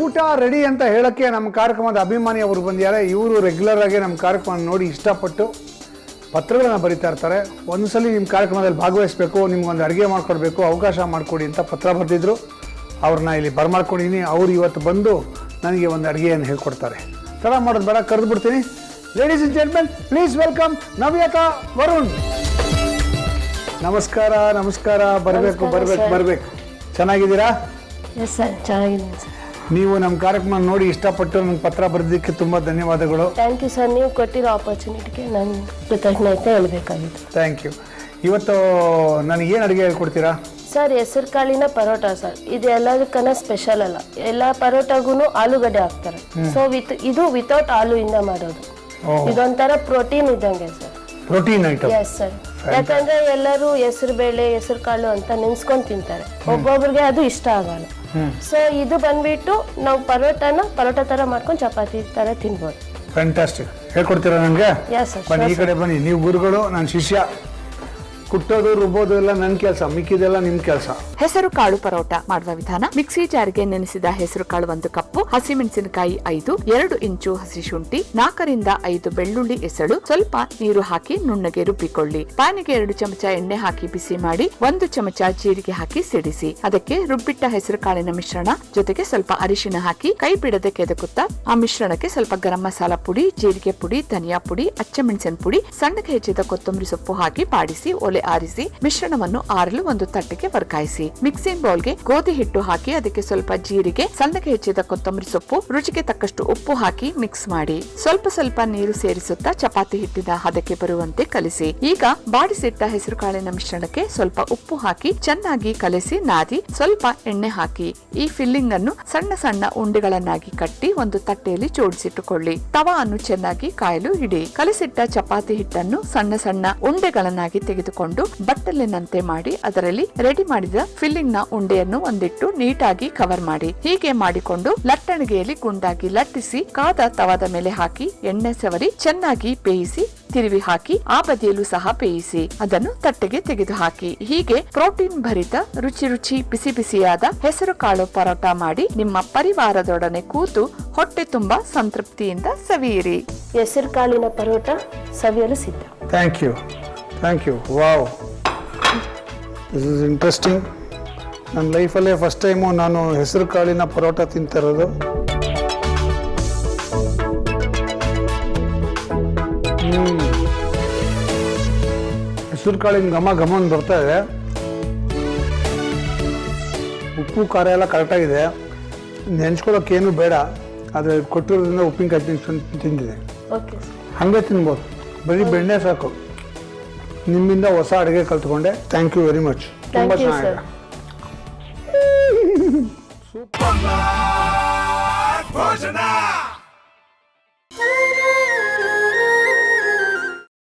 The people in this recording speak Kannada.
ಊಟ ರೆಡಿ ಅಂತ ಹೇಳೋಕ್ಕೆ ನಮ್ಮ ಕಾರ್ಯಕ್ರಮದ ಅಭಿಮಾನಿ ಅವರು ಬಂದಿದ್ದಾರೆ. ಇವರು ರೆಗ್ಯುಲರ್ ಆಗಿ ನಮ್ಮ ಕಾರ್ಯಕ್ರಮ ನೋಡಿ ಇಷ್ಟಪಟ್ಟು ಪತ್ರಗಳನ್ನು ಬರೀತಾ ಇರ್ತಾರೆ. ಒಂದ್ಸಲಿ ನಿಮ್ಮ ಕಾರ್ಯಕ್ರಮದಲ್ಲಿ ಭಾಗವಹಿಸಬೇಕು, ನಿಮ್ಗೊಂದು ಅಡುಗೆ ಮಾಡಿಕೊಡ್ಬೇಕು, ಅವಕಾಶ ಮಾಡಿಕೊಡಿ ಅಂತ ಪತ್ರ ಬರೆದಿದ್ರು. ಅವ್ರನ್ನ ಇಲ್ಲಿ ಬರಮಾಡ್ಕೊಂಡಿದ್ದೀನಿ. ಅವ್ರು ಇವತ್ತು ಬಂದು ನನಗೆ ಒಂದು ಅಡುಗೆಯನ್ನು ಹೇಳ್ಕೊಡ್ತಾರೆ. ತಡ ಮಾಡೋದು ಬೇಡ, ಕರೆದು ಬಿಡ್ತೀನಿ. Ladies and gentlemen, please welcome Navyatha Varun. ನಮಸ್ಕಾರ. ನಮಸ್ಕಾರ. ಬರಬೇಕು. ಚೆನ್ನಾಗಿದ್ದೀರಾ? ಎಸ್ ಸರ್, ಚೆನ್ನಾಗಿದ್ದೀನಿ ಸರ್. ನೀವು ನಮ್ಮ ಕಾರ್ಯಕ್ರಮ ನೋಡಿ ಇಷ್ಟಪಟ್ಟು ನನಗೆ ಪತ್ರ ಬರೆದಿದ್ದಕ್ಕೆ ತುಂಬ ಧನ್ಯವಾದಗಳು. Thank you sir. ನೀವು ಕೊಟ್ಟಿರೋ ಆಪರ್ಚುನಿಟಿಗೆ ನಾನು ಕೃತಜ್ಞತೆ ಹೇಳಬೇಕಾಗಿತ್ತು. Thank you. ಇವತ್ತು ನನಗೇನು ಅಡುಗೆ ಹೇಳ್ಕೊಡ್ತೀರಾ? ಸರ್, ಹೆಸರು ಕಾಳಿನ ಪರೋಟ ಸರ್. ಇದು ಎಲ್ಲದಕ್ಕನ ಸ್ಪೆಷಲ್ ಅಲ್ಲ, ಎಲ್ಲ ಪರೋಟಾಗೂ ಆಲೂಗಡ್ಡೆ ಹಾಕ್ತಾರೆ. ಸೊ ಇದು ವಿತೌಟ್ ಆಲೂ ಇಂದ ಮಾಡೋದು. ಇದೊಂಥರ ಪ್ರೋಟೀನ್ ಇದ್ದಂಗೆ sir. Protein item. Yes sir. ಯಾಕಂದ್ರೆ ಎಲ್ಲರೂ ಹೆಸರು ಬೇಳೆ, ಹೆಸರು ಕಾಳು ಅಂತ ನೆನ್ಸ್ಕೊಂಡು ತಿಂತಾರೆ. ಒಬ್ಬೊಬ್ರಿಗೆ ಅದು ಇಷ್ಟ ಆಗಲ್ಲ. ಸೊ ಇದು ಬಂದ್ಬಿಟ್ಟು ನಾವು ಪರೋಟ ತರ ಮಾಡ್ಕೊಂಡು ಚಪಾತಿ ತರ ತಿನ್ಬೋದು. ಫ್ಯಾಂಟಾಸ್ಟಿಕ್. ಹೇಳ್ಕೊಡ್ತೀರಾ ನನಗೆ? ಬನ್ನಿ, ಈ ಕಡೆ ಬನ್ನಿ. ನೀವು ಗುರುಗಳು, ನಾನು ಶಿಷ್ಯ. ಕುಟ್ಟೋದು ರುಬ್ಬೋದು ಎಲ್ಲ ನನ್ನ ಕೆಲಸ, ಮಿಕ್ಕಿದೆಲ್ಲ ನಿಮ್ ಕೆಲಸ. ಹೆಸರು ಕಾಳು ಪರೋಟ ಮಾಡುವ ವಿಧಾನ: ಮಿಕ್ಸಿ ಜಾರ್ಗೆ ನೆನೆಸಿದ ಹೆಸರು ಕಾಳು 1 ಕಪ್, ಹಸಿಮೆಣಸಿನಕಾಯಿ 5, 2 ಇಂಚು ಹಸಿ ಶುಂಠಿ, 4 ರಿಂದ 5 ಬೆಳ್ಳುಳ್ಳಿ ಎಸಳು, ಸ್ವಲ್ಪ ನೀರು ಹಾಕಿ ನುಣ್ಣಗೆ ರುಬ್ಬಿಕೊಳ್ಳಿ. ಪ್ಯಾನಿಗೆ 2 ಚಮಚ ಎಣ್ಣೆ ಹಾಕಿ ಬಿಸಿ ಮಾಡಿ 1 ಚಮಚ ಜೀರಿಗೆ ಹಾಕಿ ಸಿಡಿಸಿ. ಅದಕ್ಕೆ ರುಬ್ಬಿಟ್ಟ ಹೆಸರು ಕಾಳಿನ ಮಿಶ್ರಣ ಜೊತೆಗೆ ಸ್ವಲ್ಪ ಅರಿಶಿನ ಹಾಕಿ ಕೈ ಬಿಡದೆ ಕೆದಕುತ್ತಾ ಆ ಮಿಶ್ರಣಕ್ಕೆ ಸ್ವಲ್ಪ ಗರಂ ಮಸಾಲಾ ಪುಡಿ, ಜೀರಿಗೆ ಪುಡಿ, ಧನಿಯಾ ಪುಡಿ, ಅಚ್ಚಮೆಣಸಿನ ಪುಡಿ, ಸಣ್ಣಗೆ ಹೆಚ್ಚಿದ ಕೊತ್ತಂಬರಿ ಸೊಪ್ಪು ಹಾಕಿ ಬಾಡಿಸಿ ಒಲೆ ಆರಿಸಿ ಮಿಶ್ರಣವನ್ನು ಆರಲು ಒಂದು ತಟ್ಟೆಗೆ ವರ್ಗಾಯಿಸಿ. ಮಿಕ್ಸಿಂಗ್ ಬೌಲ್ಗೆ ಗೋಧಿ ಹಿಟ್ಟು ಹಾಕಿ ಅದಕ್ಕೆ ಸ್ವಲ್ಪ ಜೀರಿಗೆ, ಸಣ್ಣಗೆ ಹೆಚ್ಚಿದ ಕೊತ್ತಂಬರಿ ಸೊಪ್ಪು, ರುಚಿಗೆ ತಕ್ಕಷ್ಟು ಉಪ್ಪು ಹಾಕಿ ಮಿಕ್ಸ್ ಮಾಡಿ ಸ್ವಲ್ಪ ನೀರು ಸೇರಿಸುತ್ತಾ ಚಪಾತಿ ಹಿಟ್ಟಿನ ಹದಕ್ಕೆ ಬರುವಂತೆ ಕಲಿಸಿ. ಈಗ ಬಾಡಿಸಿಟ್ಟ ಹೆಸರು ಕಾಳಿನ ಮಿಶ್ರಣಕ್ಕೆ ಸ್ವಲ್ಪ ಉಪ್ಪು ಹಾಕಿ ಚೆನ್ನಾಗಿ ಕಲಸಿ ನಾದಿ ಸ್ವಲ್ಪ ಎಣ್ಣೆ ಹಾಕಿ ಈ ಫಿಲ್ಲಿಂಗ್ ಅನ್ನು ಸಣ್ಣ ಉಂಡೆಗಳನ್ನಾಗಿ ಕಟ್ಟಿ ಒಂದು ತಟ್ಟೆಯಲ್ಲಿ ಜೋಡಿಸಿಟ್ಟುಕೊಳ್ಳಿ. ತವಾ ಅನ್ನು ಚೆನ್ನಾಗಿ ಕಾಯಲು ಇಡಿ. ಕಲಸಿಟ್ಟ ಚಪಾತಿ ಹಿಟ್ಟನ್ನು ಸಣ್ಣ ಉಂಡೆಗಳನ್ನಾಗಿ ತೆಗೆದುಕೊಂಡು ಬಟ್ಟಲಿನಂತೆ ಮಾಡಿ ಅದರಲ್ಲಿ ರೆಡಿ ಮಾಡಿದ ಫಿಲ್ಲಿಂಗ್ ನ ಉಂಡೆಯನ್ನು ಒಂದಿಟ್ಟು ನೀಟಾಗಿ ಕವರ್ ಮಾಡಿ. ಹೀಗೆ ಮಾಡಿಕೊಂಡು ಲಟ್ಟಣಿಗೆಯಲ್ಲಿ ಗುಂಡಾಗಿ ಲಟ್ಟಿಸಿ ಕಾದ ತವಾದ ಮೇಲೆ ಹಾಕಿ ಎಣ್ಣೆ ಸವರಿ ಚೆನ್ನಾಗಿ ಬೇಯಿಸಿ ತಿರುವಿ ಹಾಕಿ ಆ ಬದಿಯಲ್ಲೂ ಸಹ ಬೇಯಿಸಿ ಅದನ್ನು ತಟ್ಟೆಗೆ ತೆಗೆದು ಹಾಕಿ. ಹೀಗೆ ಪ್ರೋಟೀನ್ ಭರಿತ ರುಚಿ ಬಿಸಿಯಾದ ಹೆಸರು ಕಾಳು ಪರೋಟ ಮಾಡಿ ನಿಮ್ಮ ಪರಿವಾರದೊಡನೆ ಕೂತು ಹೊಟ್ಟೆ ತುಂಬಾ ಸಂತೃಪ್ತಿಯಿಂದ ಸವಿಯಿರಿ. ಹೆಸರು ಕಾಳಿನ ಪರೋಟ ಸವಿಯಲು ಸಿದ್ಧ. Thank you. Wow, this is interesting. ನನ್ನ ಲೈಫಲ್ಲೇ ಫಸ್ಟ್ ಟೈಮು ನಾನು ಹೆಸರು ಕಾಳಿನ ಪರೋಟ ತಿಂತಿರೋದು. ಹೆಸರು ಕಾಳಿನ ಘಮ ಬರ್ತಾ ಇದೆ. ಉಪ್ಪು ಖಾರ ಎಲ್ಲ ಕರೆಕ್ಟಾಗಿದೆ. ನೆನ್ಸ್ಕೊಳ್ಳೋಕ್ಕೇನು ಬೇಡ, ಆದರೆ ಕೊಟ್ಟಿರೋದ್ರಿಂದ ಉಪ್ಪಿನಕಾಯಿ ತಿಂದಿದೆ. ಹಾಗೆ ತಿನ್ಬೋದು, ಬರೀ ಬೆಣ್ಣೆ ಸಾಕು. ನಿಮ್ಮಿಂದ ಹೊಸ ಅಡುಗೆ ಕಲ್ತ್ಕೊಂಡೆ. Thank you very much. ತುಂಬ ಚೆನ್ನಾಗಿದೆ. ಭೋಜನ